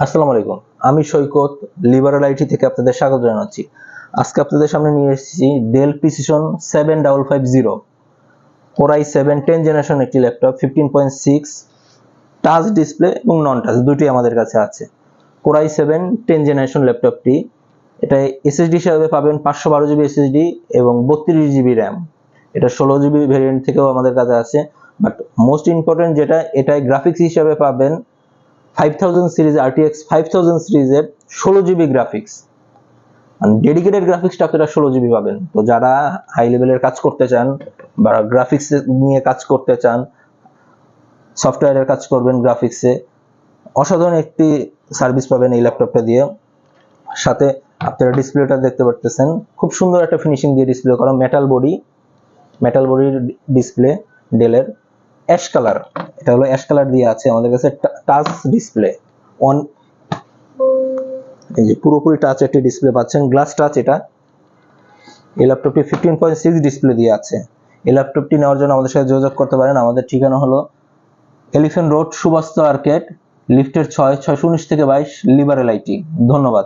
আসসালামু আলাইকুম, আমি সৈকত লিবারেল আইটি থেকে আপনাদের স্বাগত জানাচ্ছি। আজকে আপনাদের সামনে নিয়ে এসেছি Dell Precision 7550 core i7 10 generation একটি ল্যাপটপ, 15.6 টাচ ডিসপ্লে এবং নন টাচ দুটি আমাদের কাছে আছে। কোর i7 10 জেনারেশন ল্যাপটপটি, এটা এসএসডি হিসাবে পাবেন 512 জিবি এসএসডি এবং 32 জিবি র্যাম। এটা 16 জিবি ভেরিয়েন্ট থেকেও আমাদের কাছে আছে, বাট মোস্ট ইম্পর্টেন্ট যেটা, এটাই গ্রাফিক্স হিসাবে পাবেন 5000 সিরিজ RTX 5000 সিরিজের 16 জিবি গ্রাফিক্স। ডেডিকেটেড গ্রাফিক্সটা আপনারা 16 জিবি পাবেন। তো যারা হাই লেভেলের কাজ করতে চান বা গ্রাফিক্স নিয়ে কাজ করতে চান, সফটওয়্যারের কাজ করবেন গ্রাফিক্সে, অসাধারণ একটি সার্ভিস পাবেন এই ল্যাপটপটা দিয়ে। সাথে আপনারা ডিসপ্লেটা দেখতে পারতেছেন, খুব সুন্দর একটা ফিনিশিং দিয়ে ডিসপ্লে করা, মেটাল বডির ডিসপ্লে ডেলের। অ্যাশ কালার, এটা হলো অ্যাশ কালার দিয়ে আছে আমাদের কাছে। টাচ ডিসপ্লে অন, এই যে পুরোপুরি টাচ একটি ডিসপ্লে পাচ্ছেন, গ্লাস টাচ এটা। এই ল্যাপটপটি 15.6 ডিসপ্লে দিয়ে আছে। এই ল্যাপটপটি নেওয়ার জন্য আমাদের সাথে যোগাযোগ করতে পারেন। আমাদের ঠিকানা হলো এলিফ্যান্ট রোড, সুবাস্ত আর্কেড, লিফটের 6, 619 থেকে 22, লিবারেল আইটি। ধন্যবাদ।